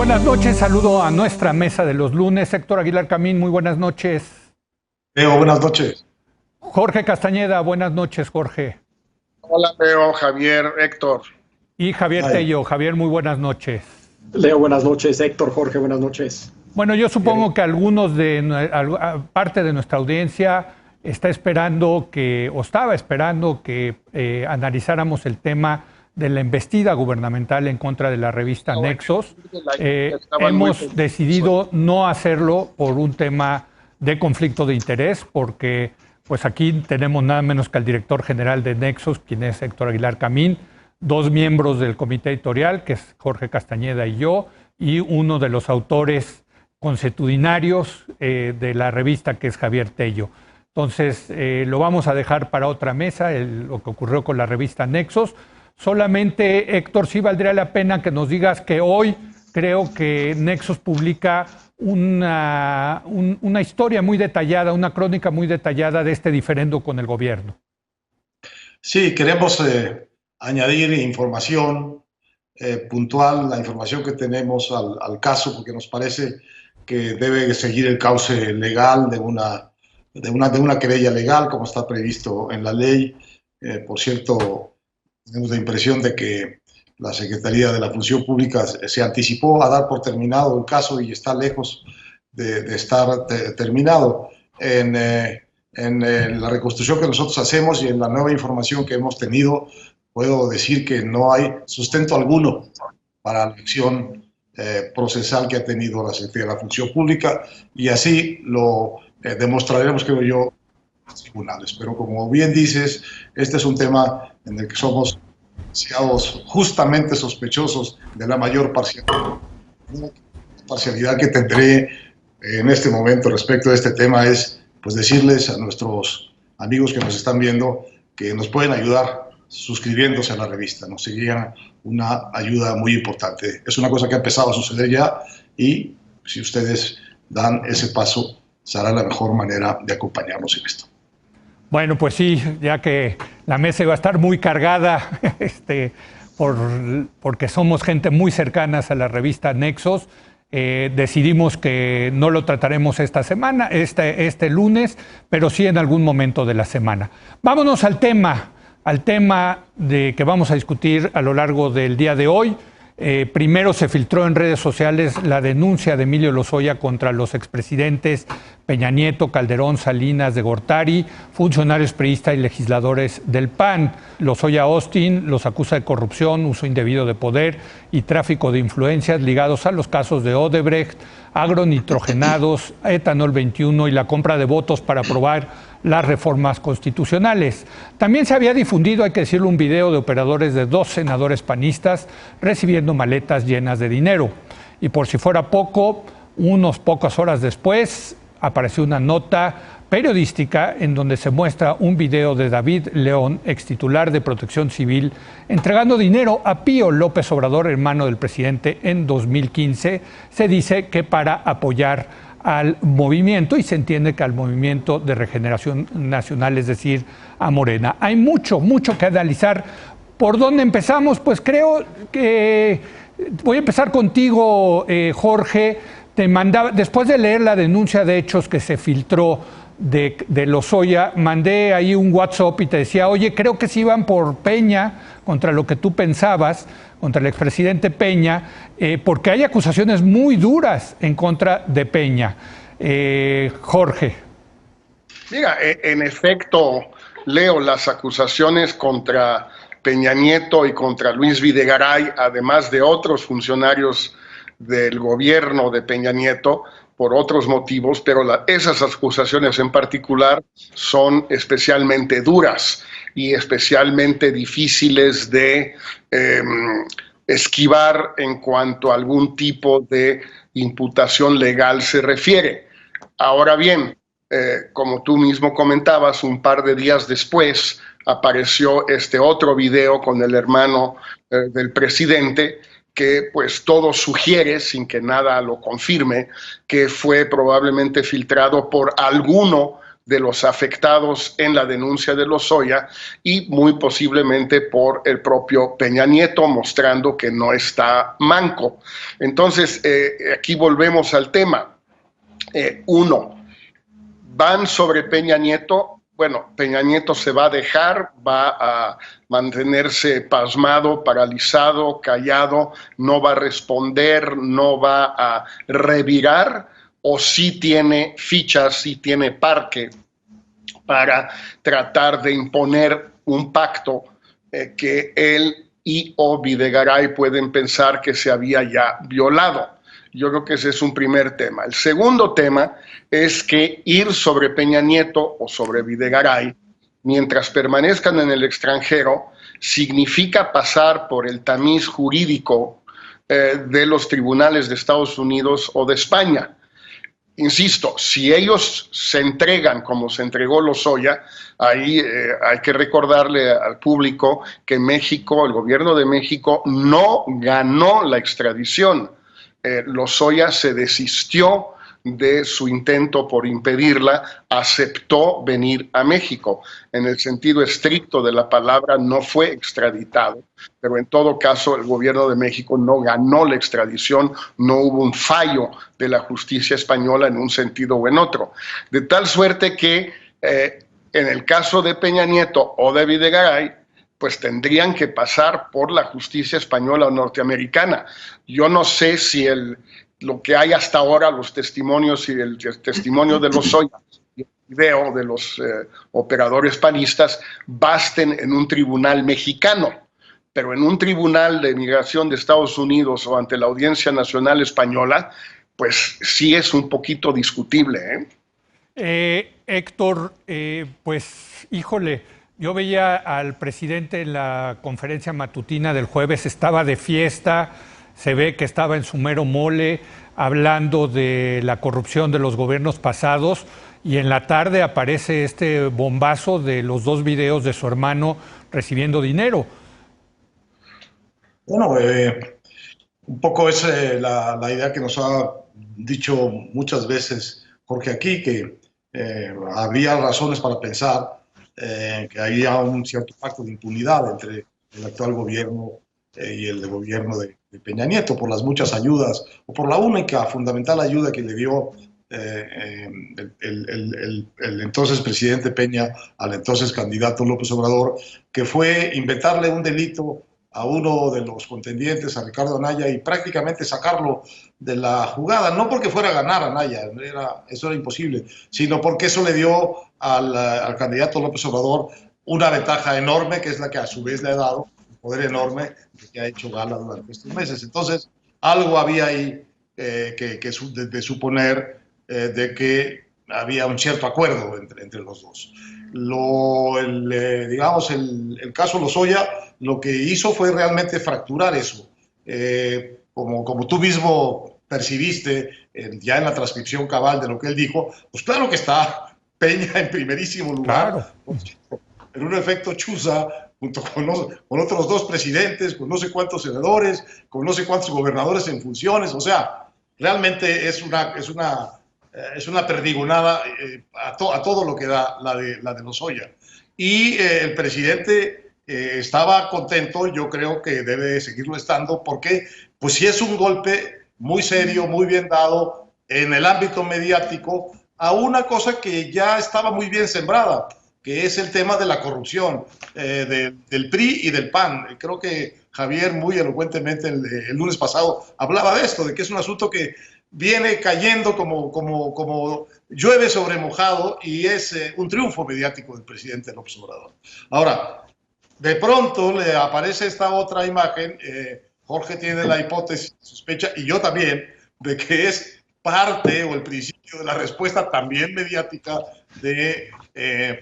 buenas noches, saludo a nuestra mesa de los lunes. Héctor Aguilar Camín, muy buenas noches. Leo, buenas noches. Jorge Castañeda, buenas noches, Jorge. Hola, Leo, Javier, Héctor. Y Javier Tello. Javier, muy buenas noches. Leo, buenas noches. Héctor, Jorge, buenas noches. Bueno, yo supongo que parte de nuestra audiencia está esperando o estaba esperando que analizáramos el tema de la embestida gubernamental en contra de la revista Nexos. Hemos decidido no hacerlo por un tema de conflicto de interés, porque pues aquí tenemos nada menos que al director general de Nexos, quien es Héctor Aguilar Camín, dos miembros del comité editorial, que es Jorge Castañeda y yo, y uno de los autores consuetudinarios de la revista, que es Javier Tello. Entonces, lo vamos a dejar para otra mesa, lo que ocurrió con la revista Nexos. Solamente, Héctor, sí valdría la pena que nos digas que hoy creo que Nexos publica una historia muy detallada, una crónica muy detallada de este diferendo con el gobierno. Sí, queremos añadir información puntual, la información que tenemos al caso, porque nos parece que debe seguir el cauce legal de una querella legal, como está previsto en la ley. Por cierto, tenemos la impresión de que la Secretaría de la Función Pública se anticipó a dar por terminado el caso y está lejos de estar terminado. En la reconstrucción que nosotros hacemos y en la nueva información que hemos tenido, puedo decir que no hay sustento alguno para la acción procesal que ha tenido la Secretaría de la Función Pública, y así lo demostraremos, creo yo, en los tribunales. Pero como bien dices, este es un tema en el que somos justamente sospechosos de la mayor parcialidad que tendré en este momento respecto a este tema es pues decirles a nuestros amigos que nos están viendo que nos pueden ayudar suscribiéndose a la revista. Nos sería una ayuda muy importante. Es una cosa que ha empezado a suceder ya, y si ustedes dan ese paso, será la mejor manera de acompañarnos en esto. Bueno, pues sí, ya que la mesa iba a estar muy cargada, porque somos gente muy cercanas a la revista Nexos, decidimos que no lo trataremos esta semana, este lunes, pero sí en algún momento de la semana. Vámonos al tema que vamos a discutir a lo largo del día de hoy. Primero se filtró en redes sociales la denuncia de Emilio Lozoya contra los expresidentes Peña Nieto, Calderón, Salinas, de Gortari, funcionarios priistas y legisladores del PAN. Lozoya Austin los acusa de corrupción, uso indebido de poder y tráfico de influencias ligados a los casos de Odebrecht, agronitrogenados, etanol 21 y la compra de votos para aprobar las reformas constitucionales. También se había difundido, hay que decirlo, un video de operadores de 2 senadores panistas recibiendo maletas llenas de dinero. Y por si fuera poco, unas pocas horas después apareció una nota periodística en donde se muestra un video de David León, extitular de Protección Civil, entregando dinero a Pío López Obrador, hermano del presidente, en 2015. Se dice que para apoyar al movimiento, y se entiende que al Movimiento de Regeneración Nacional, es decir, a Morena. Hay mucho que analizar. ¿Por dónde empezamos? Pues creo que voy a empezar contigo, Jorge. Después de leer la denuncia de hechos que se filtró de Lozoya, mandé ahí un WhatsApp y te decía, oye, creo que sí iban por Peña, contra lo que tú pensabas, contra el expresidente Peña, porque hay acusaciones muy duras en contra de Peña. Jorge. Mira, en efecto, Leo, las acusaciones contra Peña Nieto y contra Luis Videgaray, además de otros funcionarios del gobierno de Peña Nieto, por otros motivos, pero esas acusaciones en particular son especialmente duras y especialmente difíciles de esquivar en cuanto a algún tipo de imputación legal se refiere. Ahora bien, como tú mismo comentabas, un par de días después apareció este otro video con el hermano del presidente, que pues todo sugiere, sin que nada lo confirme, que fue probablemente filtrado por alguno de los afectados en la denuncia de Lozoya y muy posiblemente por el propio Peña Nieto, mostrando que no está manco. Entonces, aquí volvemos al tema. Uno, van sobre Peña Nieto. Bueno, Peña Nieto se va a dejar, va a mantenerse pasmado, paralizado, callado, no va a responder, no va a revirar, o sí tiene fichas, sí tiene parque para tratar de imponer un pacto que él y o Videgaray pueden pensar que se había ya violado. Yo creo que ese es un primer tema. El segundo tema es que ir sobre Peña Nieto o sobre Videgaray, mientras permanezcan en el extranjero, significa pasar por el tamiz jurídico de los tribunales de Estados Unidos o de España. Insisto, si ellos se entregan como se entregó Lozoya, ahí hay que recordarle al público que México, el gobierno de México, no ganó la extradición. Lozoya se desistió de su intento por impedirla, aceptó venir a México. En el sentido estricto de la palabra, no fue extraditado, pero en todo caso el gobierno de México no ganó la extradición, no hubo un fallo de la justicia española en un sentido o en otro. De tal suerte que en el caso de Peña Nieto o de Videgaray, pues tendrían que pasar por la justicia española o norteamericana. Yo no sé si lo que hay hasta ahora, los testimonios y el testimonio de Lozoya, y el video de los operadores panistas, basten en un tribunal mexicano, pero en un tribunal de migración de Estados Unidos o ante la Audiencia Nacional Española, pues sí es un poquito discutible, Héctor, pues híjole, yo veía al presidente en la conferencia matutina del jueves, estaba de fiesta, se ve que estaba en su mero mole, hablando de la corrupción de los gobiernos pasados, y en la tarde aparece este bombazo de los 2 videos de su hermano recibiendo dinero. Bueno, un poco es la idea que nos ha dicho muchas veces Jorge aquí, que había razones para pensar que había un cierto pacto de impunidad entre el actual gobierno y el gobierno de Peña Nieto por las muchas ayudas, o por la única fundamental ayuda que le dio el entonces presidente Peña al entonces candidato López Obrador, que fue inventarle un delito a uno de los contendientes, a Ricardo Anaya, y prácticamente sacarlo de la jugada, no porque fuera a ganar Anaya, eso era imposible, sino porque eso le dio al candidato López Obrador una ventaja enorme, que es la que a su vez le ha dado un poder enorme que ha hecho gala durante estos meses. Entonces, algo había ahí de suponer de que había un cierto acuerdo entre los dos. Digamos, el caso Lozoya lo que hizo fue realmente fracturar eso. Como tú mismo percibiste ya en la transcripción cabal de lo que él dijo, pues claro que está Peña en primerísimo lugar, claro, en un efecto chuza, junto con otros 2 presidentes, con no sé cuántos senadores, con no sé cuántos gobernadores en funciones. O sea, realmente es una perdigonada a todo lo que da la de Lozoya. Y el presidente estaba contento, yo creo que debe seguirlo estando, porque pues sí es un golpe muy serio, muy bien dado en el ámbito mediático a una cosa que ya estaba muy bien sembrada, que es el tema de la corrupción del PRI y del PAN. Creo que Javier muy elocuentemente el lunes pasado hablaba de esto, de que es un asunto que viene cayendo como llueve sobre mojado, y es un triunfo mediático del presidente López Obrador. Ahora, de pronto le aparece esta otra imagen, Jorge tiene la hipótesis, sospecha, y yo también, de que es parte o el principio de la respuesta también mediática de,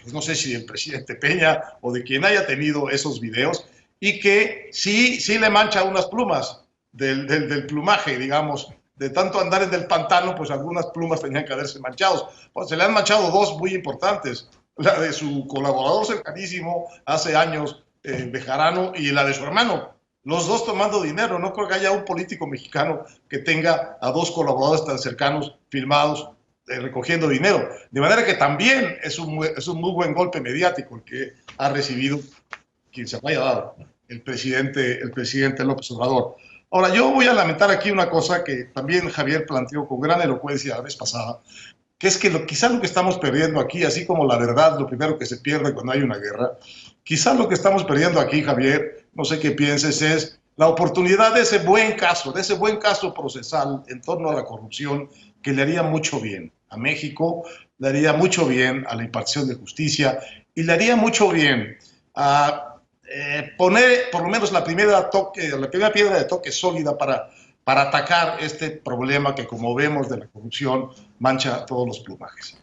pues no sé si del presidente Peña o de quien haya tenido esos videos, y que sí le mancha unas plumas del plumaje, digamos, de tanto andar en el pantano, pues algunas plumas tenían que haberse manchado. Pues se le han manchado 2 muy importantes, la de su colaborador cercanísimo hace años, Bejarano, y la de su hermano, los 2 tomando dinero. No creo que haya un político mexicano que tenga a 2 colaboradores tan cercanos filmados recogiendo dinero. De manera que también es un muy buen golpe mediático el que ha recibido quien se haya dado, el presidente López Obrador. Ahora, yo voy a lamentar aquí una cosa que también Javier planteó con gran elocuencia la vez pasada, que es que quizás lo que estamos perdiendo aquí, así como la verdad, lo primero que se pierde cuando hay una guerra, quizás lo que estamos perdiendo aquí, Javier, no sé qué pienses, es la oportunidad de ese buen caso procesal en torno a la corrupción que le haría mucho bien a México, le haría mucho bien a la impartición de justicia y le haría mucho bien a poner por lo menos la primera piedra de toque sólida para atacar este problema que, como vemos, de la corrupción mancha todos los plumajes.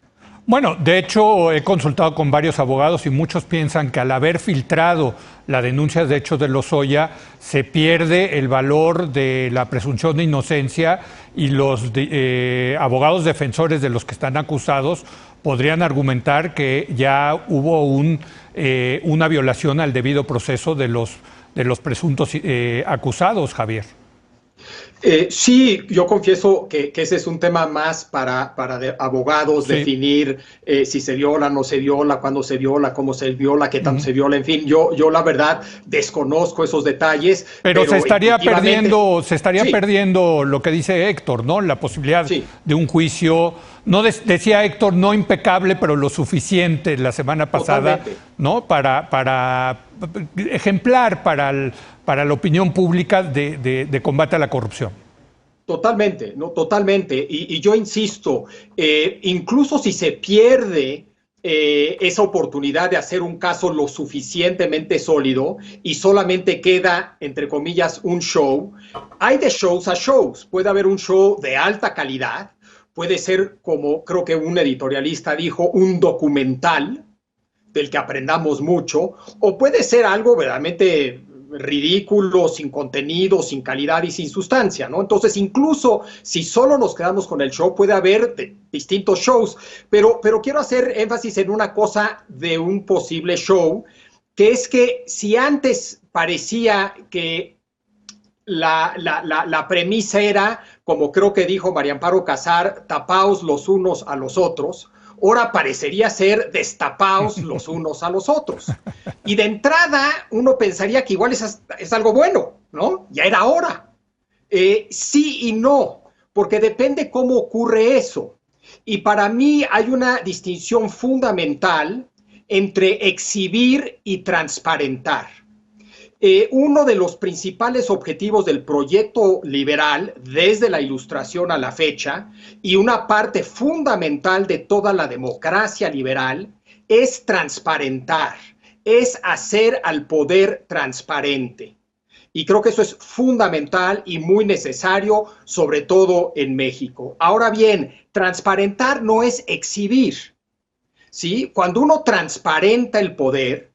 Bueno, de hecho he consultado con varios abogados y muchos piensan que al haber filtrado la denuncia de hechos de Lozoya se pierde el valor de la presunción de inocencia y los abogados defensores de los que están acusados podrían argumentar que ya hubo una violación al debido proceso de los presuntos acusados, Javier. Sí, yo confieso que ese es un tema más para abogados, sí. Definir si se viola, no se viola, cuándo se viola, cómo se viola, qué tanto se viola, en fin, yo la verdad desconozco esos detalles. Pero se estaría perdiendo lo que dice Héctor, ¿no? La posibilidad de un juicio, no decía Héctor, no impecable, pero lo suficiente la semana pasada, totalmente, ¿no? Para ejemplar para la opinión pública de combate a la corrupción. Totalmente, ¿no? Totalmente. Y yo insisto, incluso si se pierde esa oportunidad de hacer un caso lo suficientemente sólido y solamente queda, entre comillas, un show, hay de shows a shows. Puede haber un show de alta calidad, puede ser, como creo que un editorialista dijo, un documental del que aprendamos mucho, o puede ser algo verdaderamente ridículo, sin contenido, sin calidad y sin sustancia, ¿no? Entonces, incluso si solo nos quedamos con el show, puede haber distintos shows, pero quiero hacer énfasis en una cosa de un posible show, que es que si antes parecía que la premisa era, como creo que dijo María Amparo Casar, tapaos los unos a los otros, ahora parecería ser destapaos los unos a los otros. Y de entrada uno pensaría que igual es algo bueno, ¿no? Ya era hora. Sí y no, porque depende cómo ocurre eso. Y para mí hay una distinción fundamental entre exhibir y transparentar. Uno de los principales objetivos del proyecto liberal, desde la Ilustración a la fecha, y una parte fundamental de toda la democracia liberal, es transparentar, es hacer al poder transparente. Y creo que eso es fundamental y muy necesario, sobre todo en México. Ahora bien, transparentar no es exhibir, ¿sí? Cuando uno transparenta el poder,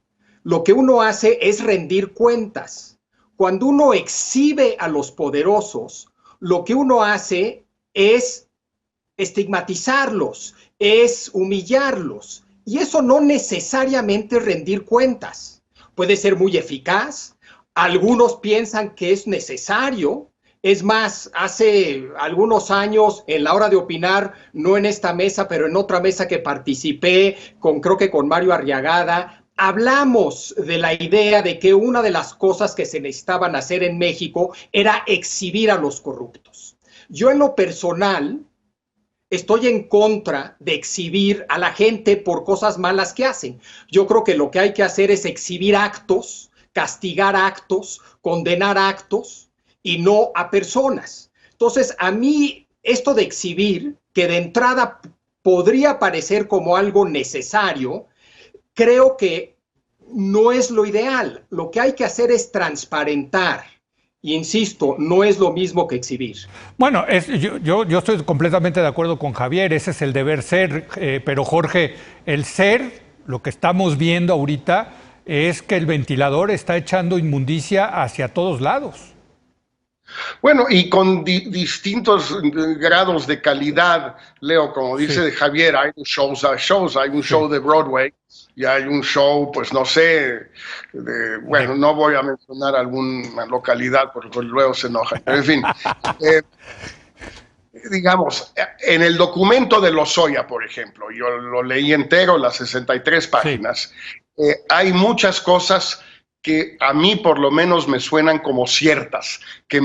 lo que uno hace es rendir cuentas. Cuando uno exhibe a los poderosos, lo que uno hace es estigmatizarlos, es humillarlos. Y eso no necesariamente es rendir cuentas. Puede ser muy eficaz. Algunos piensan que es necesario. Es más, hace algunos años, en la hora de opinar, no en esta mesa, pero en otra mesa que participé, creo que con Mario Arriagada, hablamos de la idea de que una de las cosas que se necesitaban hacer en México era exhibir a los corruptos. Yo en lo personal estoy en contra de exhibir a la gente por cosas malas que hacen. Yo creo que lo que hay que hacer es exhibir actos, castigar actos, condenar actos y no a personas. Entonces, a mí esto de exhibir, que de entrada podría parecer como algo necesario, creo que no es lo ideal. Lo que hay que hacer es transparentar. Y insisto, no es lo mismo que exhibir. Bueno, yo estoy completamente de acuerdo con Javier, ese es el deber ser, pero Jorge, el ser, lo que estamos viendo ahorita, es que el ventilador está echando inmundicia hacia todos lados. Bueno, y con distintos grados de calidad, Leo, como dice Javier, hay shows a shows, hay un show de Broadway y hay un show, pues no sé, bueno, no voy a mencionar alguna localidad porque luego se enoja, pero en fin. digamos, en el documento de Lozoya, por ejemplo, yo lo leí entero, las 63 páginas, hay muchas cosas que a mí por lo menos me suenan como ciertas, que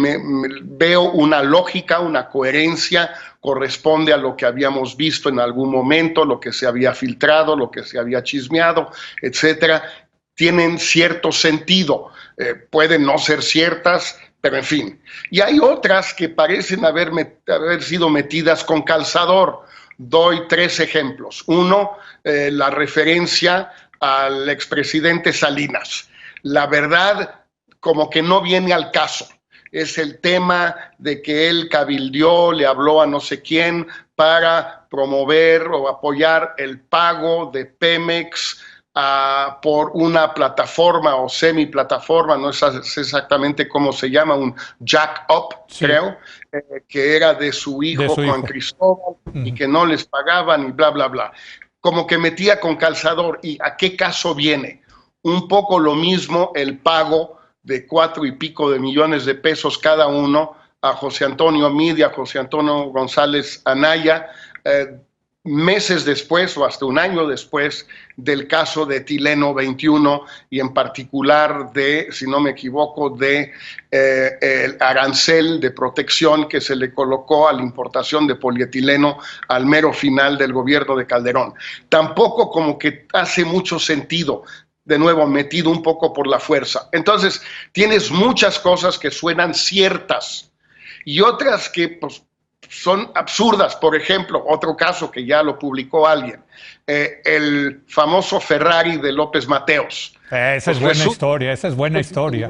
veo una lógica, una coherencia, corresponde a lo que habíamos visto en algún momento, lo que se había filtrado, lo que se había chismeado, etcétera, tienen cierto sentido, pueden no ser ciertas, pero en fin. Y hay otras que parecen haber sido metidas con calzador. Doy 3 ejemplos. Uno, la referencia al expresidente Salinas. La verdad, como que no viene al caso. Es el tema de que él cabildeó, le habló a no sé quién para promover o apoyar el pago de Pemex por una plataforma o semi-plataforma, no sé exactamente cómo se llama, un jack-up, sí, creo, que era de su hijo Juan Cristóbal, y que no les pagaban y bla, bla, bla. Como que metía con calzador. ¿Y a qué caso viene? Un poco lo mismo el pago de 4 y pico de millones de pesos cada uno a José Antonio Meade y a José Antonio González Anaya, meses después o hasta un año después del caso de Tileno 21 y en particular de, si no me equivoco, de el arancel de protección que se le colocó a la importación de polietileno al mero final del gobierno de Calderón. Tampoco como que hace mucho sentido, de nuevo metido un poco por la fuerza. Entonces tienes muchas cosas que suenan ciertas y otras que pues son absurdas. Por ejemplo, otro caso que ya lo publicó alguien, el famoso Ferrari de López Mateos. Esa es buena historia, esa es buena historia.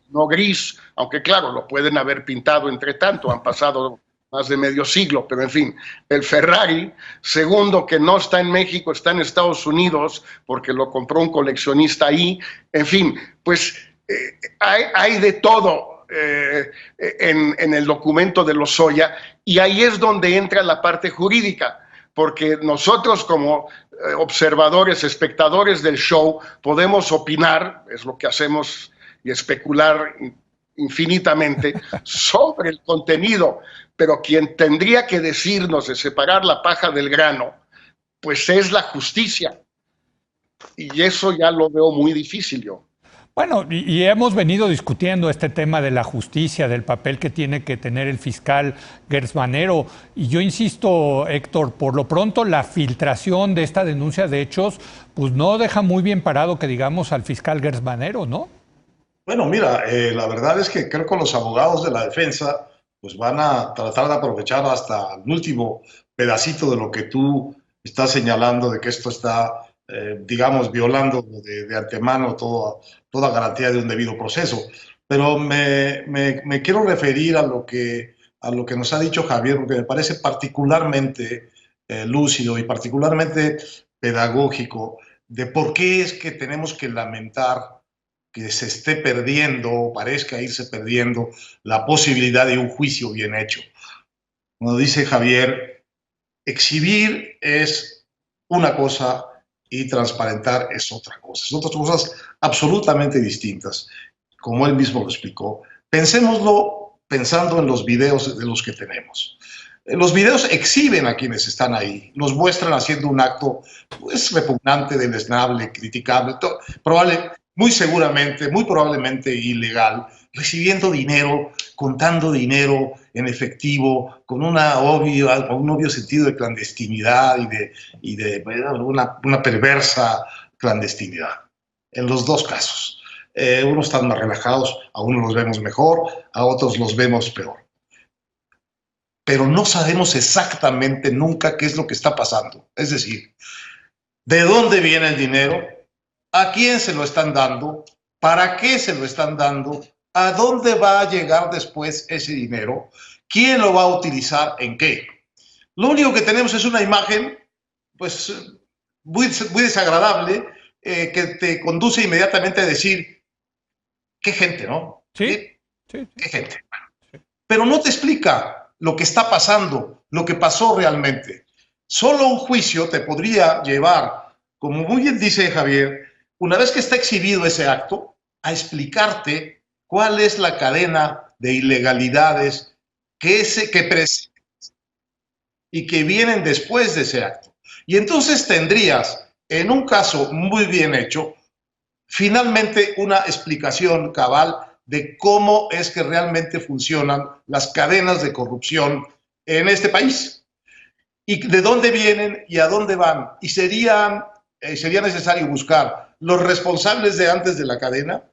No gris, aunque claro, lo pueden haber pintado entre tanto, han pasado más de medio siglo, pero en fin, el Ferrari, segundo, que no está en México, está en Estados Unidos, porque lo compró un coleccionista ahí, en fin, pues hay de todo en el documento de Lozoya, y ahí es donde entra la parte jurídica, porque nosotros como observadores, espectadores del show, podemos opinar, es lo que hacemos, y especular infinitamente sobre el contenido, pero quien tendría que decirnos de separar la paja del grano, pues es la justicia. Y eso ya lo veo muy difícil yo. Bueno, y hemos venido discutiendo este tema de la justicia, del papel que tiene que tener el fiscal Gers Manero. Y yo insisto, Héctor, por lo pronto la filtración de esta denuncia de hechos, pues no deja muy bien parado, que digamos, al fiscal Gers Manero, ¿no? Bueno, mira, la verdad es que creo que los abogados de la defensa pues van a tratar de aprovechar hasta el último pedacito de lo que tú estás señalando, de que esto está, digamos, violando de antemano toda garantía de un debido proceso. Pero me quiero referir a lo que nos ha dicho Javier, porque me parece particularmente lúcido y particularmente pedagógico de por qué es que tenemos que lamentar que se esté perdiendo o parezca irse perdiendo la posibilidad de un juicio bien hecho. Como dice Javier, exhibir es una cosa y transparentar es otra cosa. Son dos cosas absolutamente distintas, como él mismo lo explicó. Pensémoslo pensando en los videos de los que tenemos. Los videos exhiben a quienes están ahí, nos muestran haciendo un acto pues, repugnante, deleznable, criticable, muy seguramente, muy probablemente ilegal, recibiendo dinero, contando dinero en efectivo, con un obvio sentido de clandestinidad y de una perversa clandestinidad. En los dos casos. Unos están más relajados, a unos los vemos mejor, a otros los vemos peor. Pero no sabemos exactamente nunca qué es lo que está pasando. Es decir, ¿de dónde viene el dinero? ¿A quién se lo están dando? ¿Para qué se lo están dando? ¿A dónde va a llegar después ese dinero? ¿Quién lo va a utilizar en qué? Lo único que tenemos es una imagen pues, muy desagradable que te conduce inmediatamente a decir, qué gente, ¿no? Sí. ¿Qué gente? Pero no te explica lo que está pasando, lo que pasó realmente. Solo un juicio te podría llevar, como muy bien dice Javier, una vez que está exhibido ese acto, a explicarte cuál es la cadena de ilegalidades que y que vienen después de ese acto. Y entonces tendrías, en un caso muy bien hecho, finalmente una explicación cabal de cómo es que realmente funcionan las cadenas de corrupción en este país y de dónde vienen y a dónde van. Y sería necesario buscar los responsables de antes de la cadena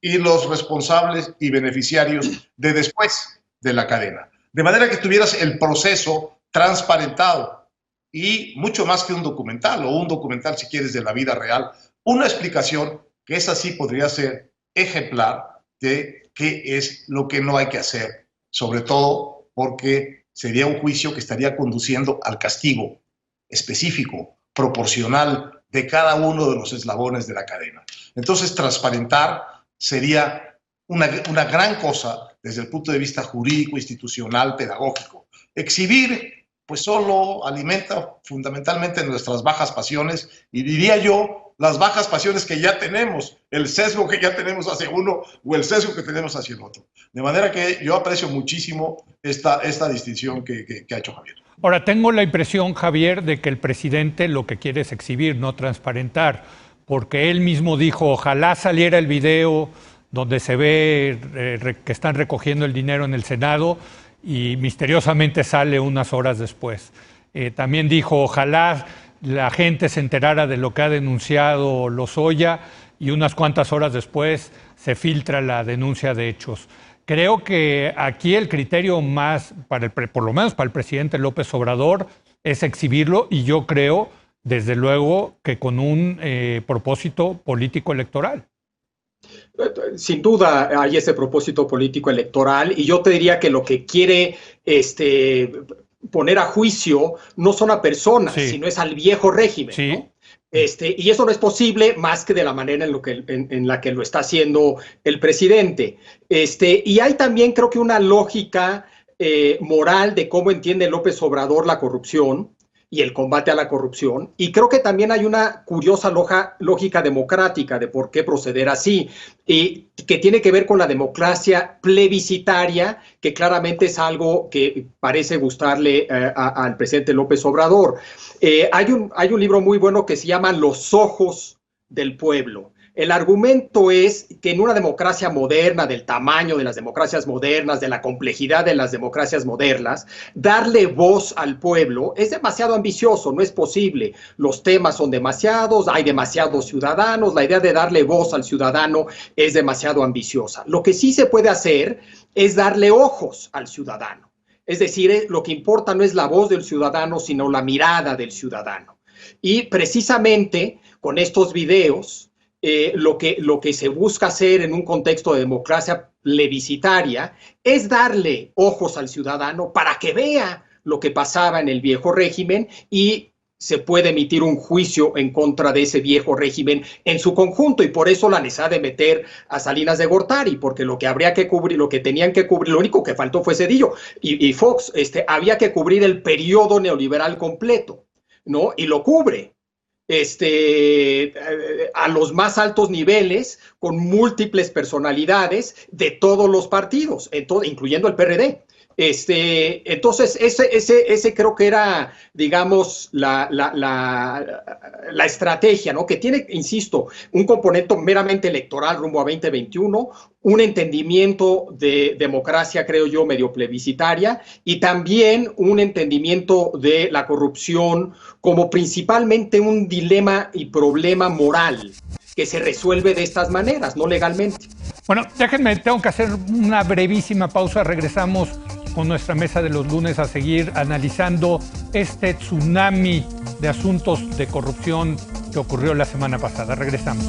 y los responsables y beneficiarios de después de la cadena. De manera que tuvieras el proceso transparentado y mucho más que un documental, o un documental si quieres de la vida real, una explicación que esa sí podría ser ejemplar de qué es lo que no hay que hacer, sobre todo porque sería un juicio que estaría conduciendo al castigo específico, proporcional de cada uno de los eslabones de la cadena. Entonces, transparentar sería una gran cosa desde el punto de vista jurídico, institucional, pedagógico. Exhibir, pues solo alimenta fundamentalmente nuestras bajas pasiones y diría yo, las bajas pasiones que ya tenemos, el sesgo que ya tenemos hacia uno o el sesgo que tenemos hacia el otro. De manera que yo aprecio muchísimo esta distinción que ha hecho Javier. Ahora, tengo la impresión, Javier, de que el presidente lo que quiere es exhibir, no transparentar, porque él mismo dijo, ojalá saliera el video donde se ve que están recogiendo el dinero en el Senado y misteriosamente sale unas horas después. También dijo, ojalá la gente se enterara de lo que ha denunciado Lozoya y unas cuantas horas después se filtra la denuncia de hechos. Creo que aquí el criterio más, por lo menos para el presidente López Obrador, es exhibirlo y yo creo, desde luego, que con un propósito político electoral. Sin duda hay ese propósito político electoral y yo te diría que lo que quiere poner a juicio no son a personas, sí, sino es al viejo régimen, sí, ¿no? Y eso no es posible más que de la manera en la que lo está haciendo el presidente. Y hay también creo que una lógica moral de cómo entiende López Obrador la corrupción y el combate a la corrupción, y creo que también hay una curiosa lógica democrática de por qué proceder así, y que tiene que ver con la democracia plebiscitaria, que claramente es algo que parece gustarle al presidente López Obrador. Hay un libro muy bueno que se llama Los ojos del pueblo. El argumento es que en una democracia moderna, del tamaño de las democracias modernas, de la complejidad de las democracias modernas, darle voz al pueblo es demasiado ambicioso, no es posible. Los temas son demasiados, hay demasiados ciudadanos, la idea de darle voz al ciudadano es demasiado ambiciosa. Lo que sí se puede hacer es darle ojos al ciudadano. Es decir, lo que importa no es la voz del ciudadano, sino la mirada del ciudadano. Y precisamente con estos videos, lo que se busca hacer en un contexto de democracia plebiscitaria es darle ojos al ciudadano para que vea lo que pasaba en el viejo régimen y se puede emitir un juicio en contra de ese viejo régimen en su conjunto, y por eso la necesidad de meter a Salinas de Gortari, porque lo que habría que cubrir, lo que tenían que cubrir, lo único que faltó fue Zedillo y Fox, había que cubrir el periodo neoliberal completo, ¿no? Y lo cubre. A los más altos niveles, con múltiples personalidades de todos los partidos, incluyendo el PRD. Entonces, ese creo que era, digamos, la estrategia, ¿no? Que tiene, insisto, un componente meramente electoral rumbo a 2021, un entendimiento de democracia, creo yo, medio plebiscitaria, y también un entendimiento de la corrupción como principalmente un dilema y problema moral que se resuelve de estas maneras, no legalmente. Bueno, déjenme, tengo que hacer una brevísima pausa. Regresamos con nuestra mesa de los lunes a seguir analizando este tsunami de asuntos de corrupción que ocurrió la semana pasada. Regresamos.